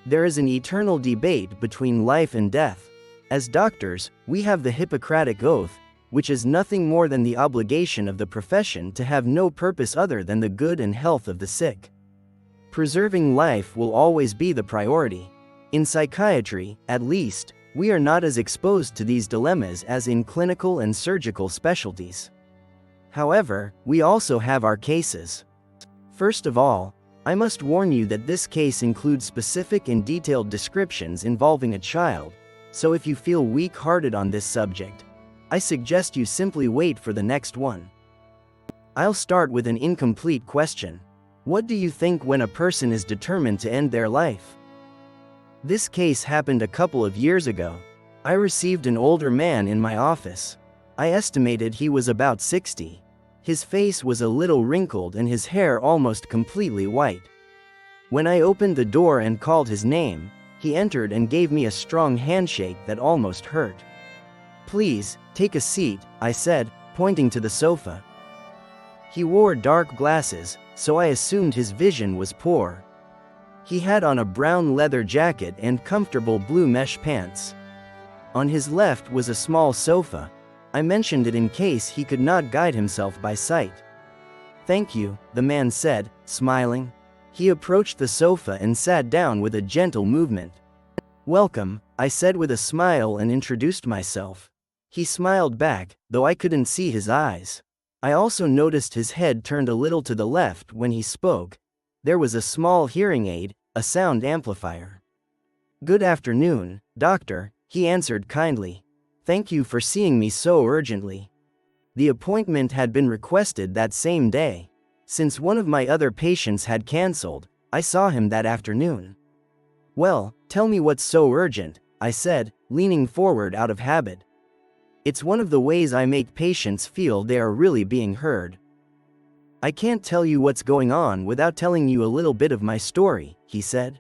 There is an eternal debate between life and death. As doctors, we have the Hippocratic Oath, which is nothing more than the obligation of the profession to have no purpose other than the good and health of the sick. Preserving life will always be the priority. In psychiatry, at least, we are not as exposed to these dilemmas as in clinical and surgical specialties. However, we also have our cases. First of all, I must warn you that this case includes specific and detailed descriptions involving a child, so if you feel weak-hearted on this subject, I suggest you simply wait for the next one. I'll start with an incomplete question. What do you think when a person is determined to end their life? This case happened a couple of years ago. I received an older man in my office. I estimated he was about 60. His face was a little wrinkled and his hair almost completely white. When I opened the door and called his name, he entered and gave me a strong handshake that almost hurt. "Please, take a seat," I said, pointing to the sofa. He wore dark glasses, so I assumed his vision was poor. He had on a brown leather jacket and comfortable blue mesh pants. On his left was a small sofa. I mentioned it in case he could not guide himself by sight. "Thank you," the man said, smiling. He approached the sofa and sat down with a gentle movement. "Welcome," I said with a smile and introduced myself. He smiled back, though I couldn't see his eyes. I also noticed his head turned a little to the left when he spoke. There was a small hearing aid, a sound amplifier. "Good afternoon, doctor," he answered kindly. "Thank you for seeing me so urgently." The appointment had been requested that same day. Since one of my other patients had cancelled, I saw him that afternoon. "Well, tell me what's so urgent," I said, leaning forward out of habit. It's one of the ways I make patients feel they are really being heard. "I can't tell you what's going on without telling you a little bit of my story," he said.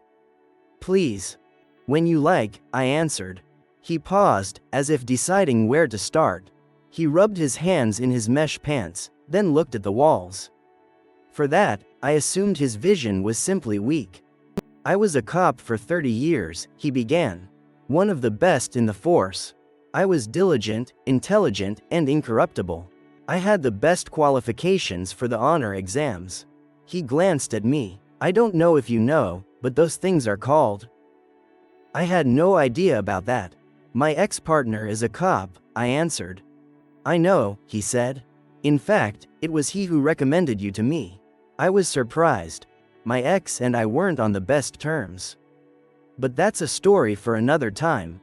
"Please." "When you like," I answered. He paused, as if deciding where to start. He rubbed his hands in his mesh pants, then looked at the walls. For that, I assumed his vision was simply weak. "I was a cop for 30 years, he began. "One of the best in the force. I was diligent, intelligent, and incorruptible. I had the best qualifications for the honor exams." He glanced at me. "I don't know if you know, but those things are called." I had no idea about that. "My ex-partner is a cop," I answered. "I know," he said. "In fact, it was he who recommended you to me." I was surprised. My ex and I weren't on the best terms. "But that's a story for another time."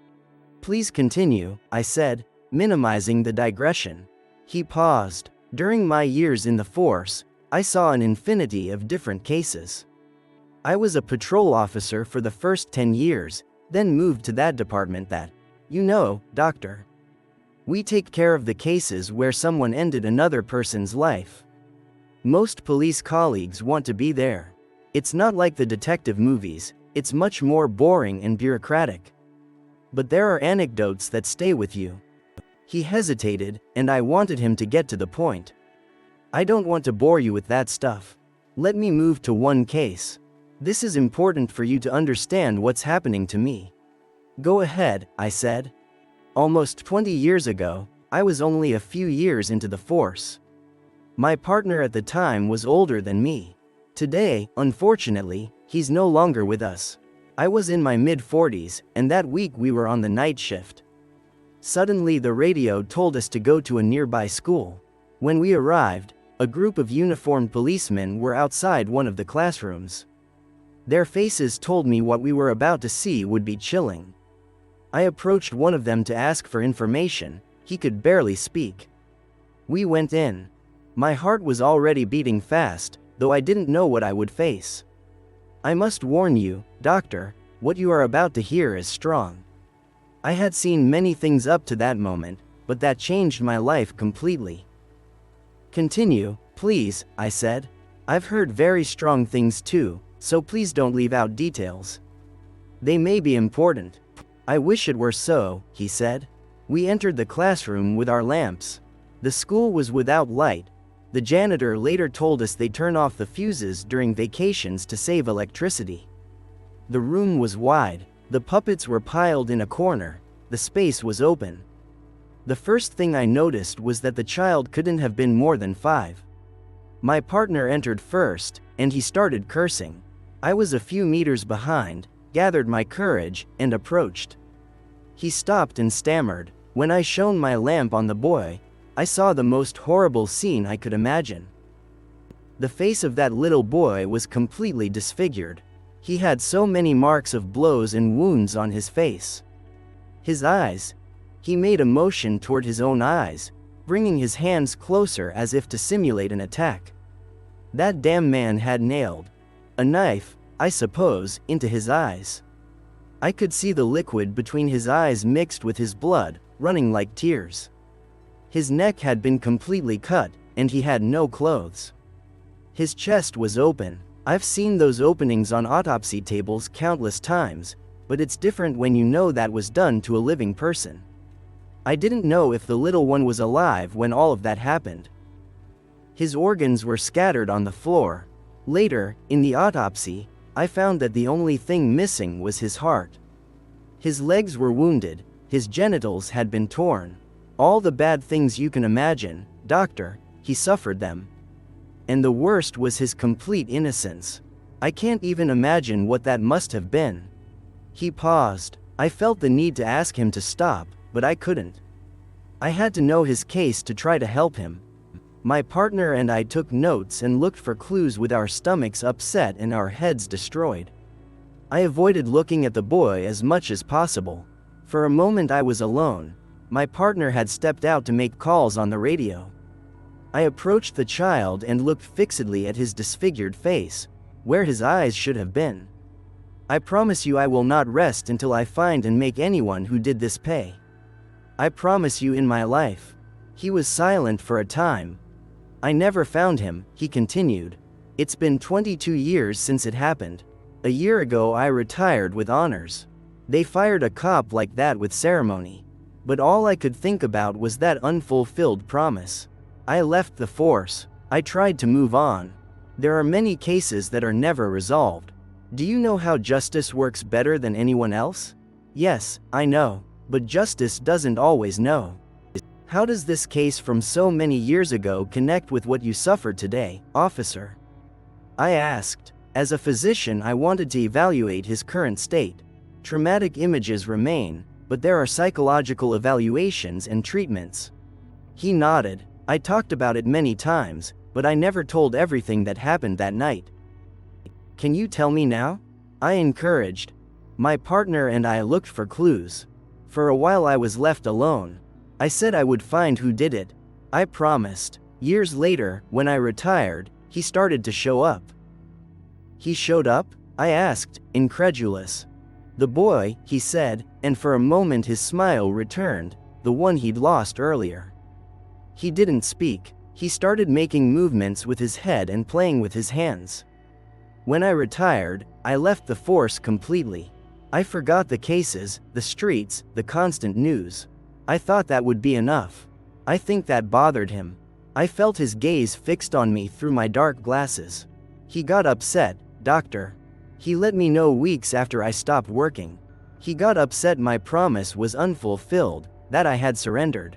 "Please continue," I said, minimizing the digression. He paused. "During my years in the force, I saw an infinity of different cases. I was a patrol officer for the first 10 years, then moved to that department that, you know, doctor. We take care of the cases where someone ended another person's life. Most police colleagues want to be there. It's not like the detective movies, it's much more boring and bureaucratic. But there are anecdotes that stay with you." He hesitated, and I wanted him to get to the point. "I don't want to bore you with that stuff. Let me move to one case. This is important for you to understand what's happening to me." "Go ahead," I said. "Almost 20 years ago, I was only a few years into the force. My partner at the time was older than me. Today, unfortunately, he's no longer with us. I was in my mid-40s, and that week we were on the night shift. Suddenly the radio told us to go to a nearby school. When we arrived, a group of uniformed policemen were outside one of the classrooms. Their faces told me what we were about to see would be chilling. I approached one of them to ask for information. He could barely speak. We went in. My heart was already beating fast, though I didn't know what I would face. I must warn you, doctor, what you are about to hear is strong. I had seen many things up to that moment, but that changed my life completely." "Continue, please," I said. "I've heard very strong things too, so please don't leave out details. They may be important." "I wish it were so," he said. We entered the classroom with our lamps. The school was without light. The janitor later told us they turn off the fuses during vacations to save electricity. The room was wide, the puppets were piled in a corner, the space was open. The first thing I noticed was that the child couldn't have been more than 5. My partner entered first, and he started cursing. I was a few meters behind, gathered my courage, and approached. He stopped and stammered. When I shone my lamp on the boy, I saw the most horrible scene I could imagine. The face of that little boy was completely disfigured. He had so many marks of blows and wounds on his face. His eyes. He made a motion toward his own eyes, bringing his hands closer as if to simulate an attack. That damn man had nailed a knife, I suppose, into his eyes. I could see the liquid between his eyes mixed with his blood, running like tears. His neck had been completely cut, and he had no clothes. His chest was open. I've seen those openings on autopsy tables countless times, but it's different when you know that was done to a living person. I didn't know if the little one was alive when all of that happened. His organs were scattered on the floor. Later, in the autopsy, I found that the only thing missing was his heart. His legs were wounded, his genitals had been torn. All the bad things you can imagine, doctor, he suffered them. And the worst was his complete innocence. I can't even imagine what that must have been. He paused. I felt the need to ask him to stop, but I couldn't. I had to know his case to try to help him. My partner and I took notes and looked for clues with our stomachs upset and our heads destroyed. I avoided looking at the boy as much as possible. For a moment I was alone. My partner had stepped out to make calls on the radio. I approached the child and looked fixedly at his disfigured face, where his eyes should have been. I promise you I will not rest until I find and make anyone who did this pay. I promise you in my life. He was silent for a time. I never found him, he continued. It's been 22 years since it happened. A year ago I retired with honors. They fired a cop like that with ceremony. But all I could think about was that unfulfilled promise. I left the force. I tried to move on. There are many cases that are never resolved. Do you know how justice works better than anyone else? Yes, I know. But justice doesn't always know. How does this case from so many years ago connect with what you suffered today, officer? I asked. As a physician, I wanted to evaluate his current state. Traumatic images remain, but there are psychological evaluations and treatments. He nodded. I talked about it many times, but I never told everything that happened that night. Can you tell me now? I encouraged. My partner and I looked for clues. For a while I was left alone. I said I would find who did it. I promised. Years later, when I retired, he started to show up. He showed up? I asked, incredulous. The boy, he said, and for a moment his smile returned, the one he'd lost earlier. He didn't speak. He started making movements with his head and playing with his hands. When I retired, I left the force completely. I forgot the cases, the streets, the constant news. I thought that would be enough. I think that bothered him. I felt his gaze fixed on me through my dark glasses. He got upset, doctor. He let me know weeks after I stopped working. He got upset my promise was unfulfilled, that I had surrendered.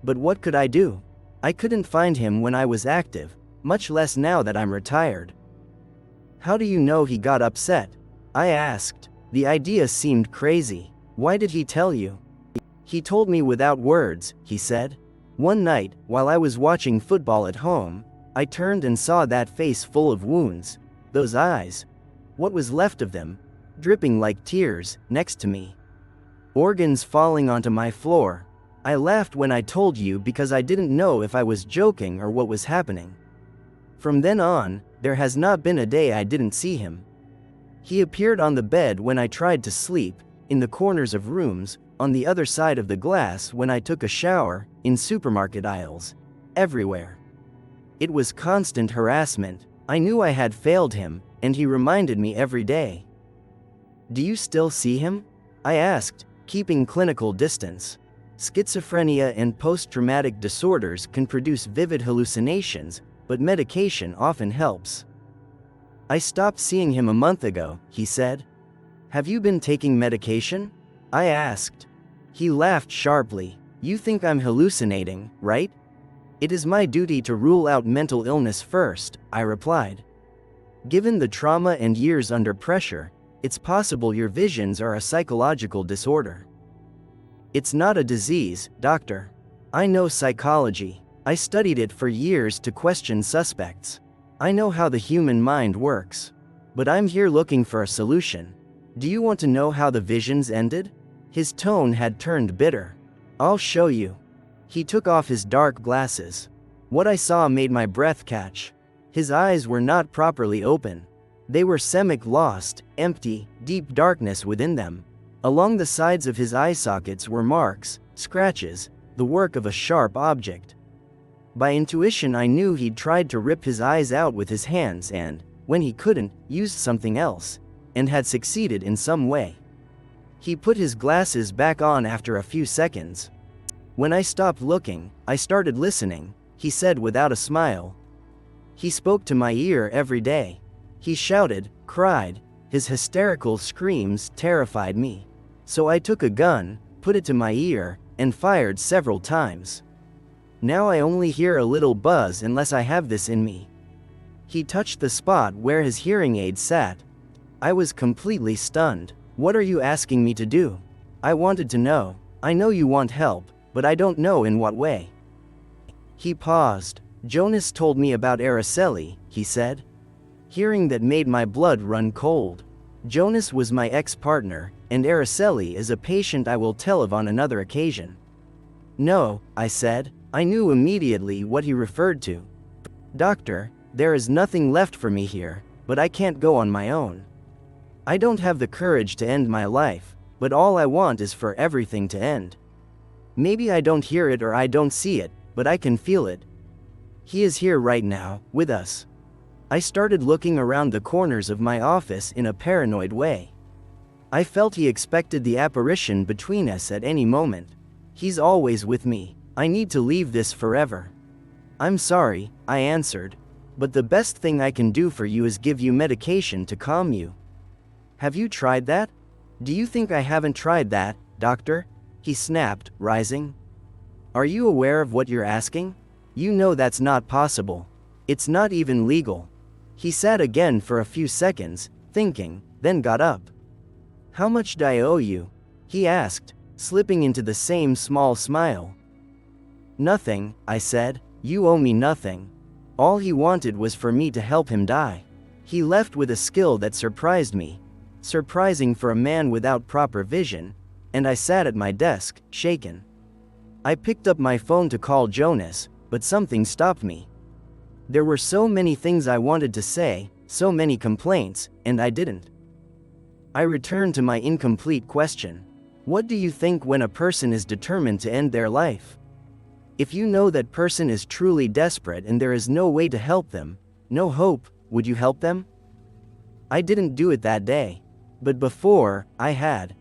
But what could I do? I couldn't find him when I was active, much less now that I'm retired. How do you know he got upset? I asked. The idea seemed crazy. Why did he tell you? He told me without words, he said. One night, while I was watching football at home, I turned and saw that face full of wounds. Those eyes. What was left of them? Dripping like tears, next to me. Organs falling onto my floor. I laughed when I told you because I didn't know if I was joking or what was happening. From then on, there has not been a day I didn't see him. He appeared on the bed when I tried to sleep, in the corners of rooms, on the other side of the glass when I took a shower, in supermarket aisles. Everywhere. It was constant harassment. I knew I had failed him, and he reminded me every day. Do you still see him? I asked, keeping clinical distance. Schizophrenia and post-traumatic disorders can produce vivid hallucinations, but medication often helps. I stopped seeing him a month ago, he said. Have you been taking medication? I asked. He laughed sharply. You think I'm hallucinating, right? It is my duty to rule out mental illness first, I replied. Given the trauma and years under pressure, it's possible your visions are a psychological disorder. It's not a disease, doctor. I know psychology. I studied it for years to question suspects. I know how the human mind works. But I'm here looking for a solution. Do you want to know how the visions ended? His tone had turned bitter. I'll show you. He took off his dark glasses. What I saw made my breath catch. His eyes were not properly open. They were semi-lost, empty, deep darkness within them. Along the sides of his eye sockets were marks, scratches, the work of a sharp object. By intuition I knew he'd tried to rip his eyes out with his hands and, when he couldn't, used something else, and had succeeded in some way. He put his glasses back on after a few seconds. When I stopped looking, I started listening, he said without a smile. He spoke to my ear every day. He shouted, cried. His hysterical screams terrified me. So I took a gun, put it to my ear, and fired several times. Now I only hear a little buzz unless I have this in me. He touched the spot where his hearing aid sat. I was completely stunned. What are you asking me to do? I wanted to know. I know you want help, but I don't know in what way. He paused. Jonas told me about Araceli, he said. Hearing that made my blood run cold. Jonas was my ex-partner, and Araceli is a patient I will tell of on another occasion. No, I said. I knew immediately what he referred to. Doctor, there is nothing left for me here, but I can't go on my own. I don't have the courage to end my life, but all I want is for everything to end. Maybe I don't hear it or I don't see it, but I can feel it. He is here right now, with us. I started looking around the corners of my office in a paranoid way. I felt he expected the apparition between us at any moment. He's always with me. I need to leave this forever. I'm sorry, I answered, but the best thing I can do for you is give you medication to calm you. Have you tried that? Do you think I haven't tried that, doctor? He snapped, rising. Are you aware of what you're asking? You know that's not possible. It's not even legal. He sat again for a few seconds, thinking, then got up. How much do I owe you? He asked, slipping into the same small smile. Nothing, I said. You owe me nothing. All he wanted was for me to help him die. He left with a skill that surprised me. Surprising for a man without proper vision, and I sat at my desk, shaken. I picked up my phone to call Jonas, but something stopped me. There were so many things I wanted to say, so many complaints, and I didn't. I returned to my incomplete question. What do you think when a person is determined to end their life? If you know that person is truly desperate and there is no way to help them, no hope, would you help them? I didn't do it that day. But before, I had.